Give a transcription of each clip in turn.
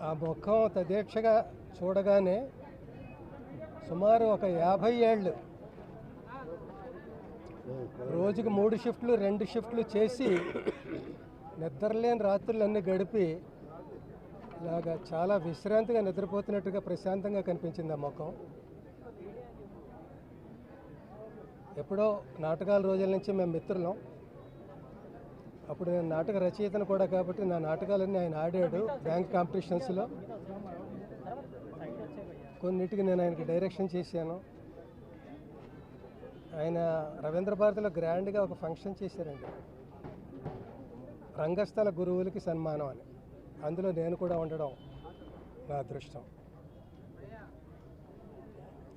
ఆ ముఖం తదేక్షగా చూడగానే సుమారు ఒక 50 ఏళ్ళు రోజుకు 3 షిఫ్ట్లు 2 షిఫ్ట్లు చేసి నిద్రలేని రాత్రులన్నీ గడిపి ఇలాగా చాలా విశ్రాంతిగా నిద్రపోతున్నట్టుగా ప్రశాంతంగా కనిపించింది ఆ ముఖం. ఎప్పుడో నాటకాల రోజుల నుంచి మేము మిత్రులం. అప్పుడు నేను నాటక రచయితను కూడా కాబట్టి నా నాటకాలన్నీ ఆయన ఆడాడు బ్యాంక్ కాంపిటీషన్స్లో. కొన్నిటికి నేను ఆయనకి డైరెక్షన్ చేశాను. ఆయన రవీంద్ర భారతిలో గ్రాండ్గా ఒక ఫంక్షన్ చేశారండి, రంగస్థల గురువులకి సన్మానం అని. అందులో నేను కూడా ఉండడం నా అదృష్టం.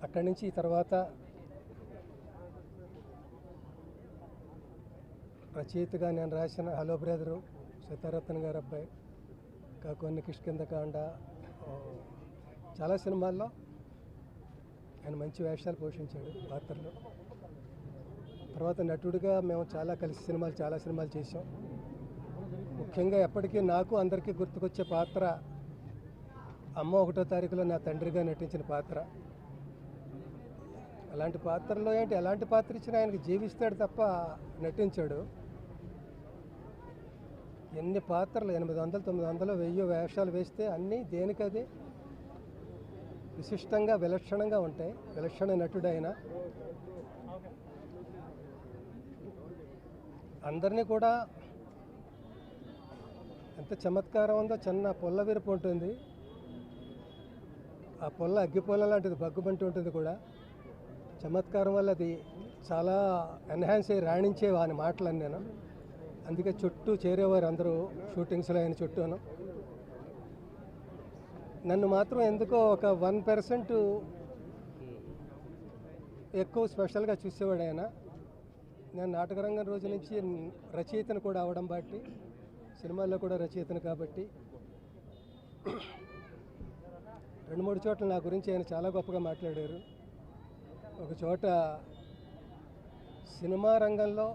అక్కడి నుంచి తర్వాత రచయితగా నేను రాసిన హలో బ్రదరు, సీతారత్న గారు అబ్బాయి, ఇంకా కొన్ని కిష్కిందకాండ, చాలా సినిమాల్లో ఆయన మంచి వేషాలు పోషించాడు పాత్రలు. తర్వాత నటుడిగా మేము చాలా సినిమాలు చేసాం. ముఖ్యంగా ఎప్పటికీ నాకు అందరికీ గుర్తుకొచ్చే పాత్ర అమ్మ 1వ తారీఖులో నా తండ్రిగా నటించిన పాత్ర. అలాంటి పాత్రలో ఎలాంటి పాత్ర ఇచ్చినా ఆయనకి జీవిస్తాడు తప్ప నటించాడు. ఎన్ని పాత్రలు 800, 900, 1000 వేషాలు వేస్తే అన్నీ దేనికది విశిష్టంగా విలక్షణంగా ఉంటాయి. విలక్షణ నటుడు ఆయన. అందరినీ కూడా ఎంత చమత్కారం ఉందో, చిన్న పొల్ల విరుపు ఉంటుంది, ఆ పొల్ల అగ్గి పొల్ల లాంటిది బగ్గుబంటి ఉంటుంది కూడా. చమత్కారం వల్ల అది చాలా ఎన్హాన్స్ అయ్యి రాణించేవి ఆయన మాటలని నేను. అందుకే చుట్టూ చేరేవారు అందరూ షూటింగ్స్లో ఆయన చుట్టూను. నన్ను మాత్రం ఎందుకో ఒక 1% ఎక్కువ స్పెషల్గా చూసేవాడు ఆయన. నేను నాటకరంగం రోజు నుంచి రచయితను కూడా అవడం బట్టి, సినిమాల్లో కూడా రచయితను కాబట్టి 2-3 చోట్ల నా గురించి ఆయన చాలా గొప్పగా మాట్లాడారు. ఒక చోట సినిమా రంగంలో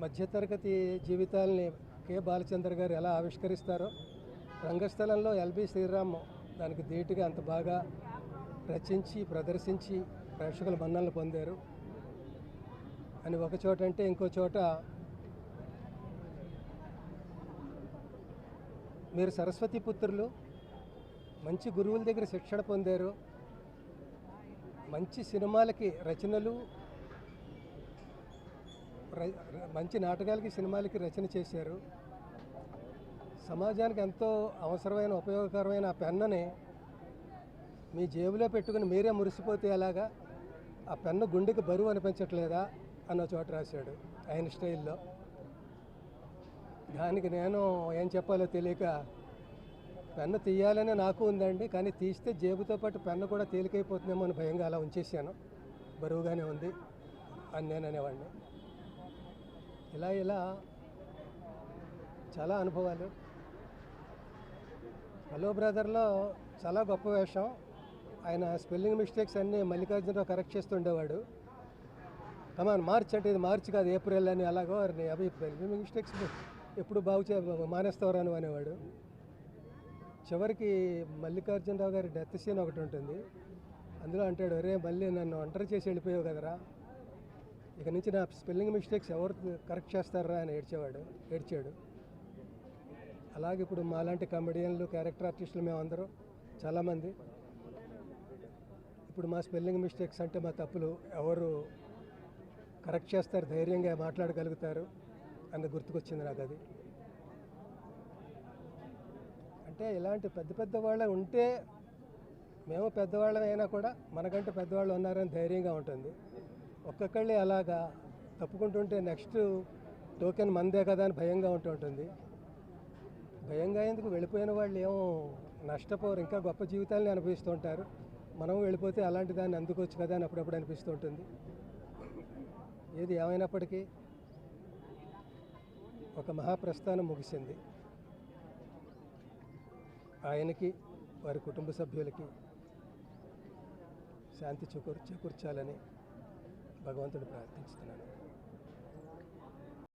మధ్యతరగతి జీవితాలని కె బాలచంద్ర గారు ఎలా ఆవిష్కరిస్తారో, రంగస్థలంలో ఎల్బి శ్రీరామ్ దానికి ధీటుగా అంత బాగా రచించి ప్రదర్శించి ప్రేక్షకుల మన్ననలు పొందారు అని ఒక చోట అంటే, ఇంకో చోట మీరు సరస్వతి పుత్రులు, మంచి గురువుల దగ్గర శిక్షణ పొందారు, మంచి సినిమాలకి రచనలు, మంచి నాటకాలకి సినిమాలకి రచన చేశారు, సమాజానికి ఎంతో అవసరమైన ఉపయోగకరమైన ఆ పెన్నుని మీ జేబులో పెట్టుకుని మీరే మురిసిపోతే ఎలాగా, ఆ పెన్ను గుండెకి బరువు అనిపించట్లేదా అన్న చోట రాశాడు ఆయన స్టైల్లో. దానికి నేను ఏం చెప్పాలో తెలియక, పెన్ను తీయాలనే నాకు ఉందండి, కానీ తీస్తే జేబుతో పాటు పెన్ను కూడా తేలికైపోతుందేమో అని భయంగా అలా ఉంచేసాను, బరువుగానే ఉంది అని నేను అనేవాడిని. ఇలా చాలా అనుభవాలు. హలో బ్రదర్లో చాలా గొప్ప వేషం. ఆయన స్పెల్లింగ్ మిస్టేక్స్ అన్నీ మల్లికార్జునరావు కరెక్ట్ చేస్తుండేవాడు. కమాన్ మార్చ్ అంటే ఇది మార్చి కాదు ఏప్రిల్ అని, అలాగో అవి స్పెల్లింగ్ మిస్టేక్స్ ఎప్పుడు మానేస్తావరా అని అనేవాడు. చివరికి మల్లికార్జునరావు గారి డెత్ సీన్ ఒకటి ఉంటుంది, అందులో అంటాడు, అరే మళ్ళీ నన్ను ఒంటరి చేసి వెళ్ళిపోయావు కదరా, ఇక నుంచి నా స్పెల్లింగ్ మిస్టేక్స్ ఎవరు కరెక్ట్ చేస్తారా అని ఏడ్చాడు. అలాగే ఇప్పుడు మాలాంటి కామెడియన్లు, క్యారెక్టర్ ఆర్టిస్టులు మేమందరం చాలామంది ఇప్పుడు మా స్పెల్లింగ్ మిస్టేక్స్ అంటే మా తప్పులు ఎవరు కరెక్ట్ చేస్తారు, ధైర్యంగా మాట్లాడగలుగుతారు అన్న గుర్తుకొచ్చింది నాకు అది. అంటే ఇలాంటి పెద్ద వాళ్ళే ఉంటే, మేము పెద్దవాళ్ళం అయినా కూడా మనకంటే పెద్దవాళ్ళు ఉన్నారని ధైర్యంగా ఉంటుంది. ఒక్కొక్కళ్ళే అలాగా తప్పుకుంటుంటే నెక్స్ట్ టోకెన్ మందే కదా అని భయంగా ఉంటుంది. భయంగా ఎందుకు, వెళ్ళిపోయిన వాళ్ళు ఏమో నష్టపోరు, ఇంకా గొప్ప జీవితాలని అనుభవిస్తూ ఉంటారు. మనం వెళ్ళిపోతే అలాంటి దాన్ని అందుకోవచ్చు కదా అని అప్పుడప్పుడు అనిపిస్తూ ఉంటుంది. ఏది ఏమైనప్పటికీ ఒక మహాప్రస్థానం ముగిసింది. ఆయనకి, వారి కుటుంబ సభ్యులకి శాంతి చేకూర్చాలని భగవంతుడు ప్రార్థిస్తున్నాను.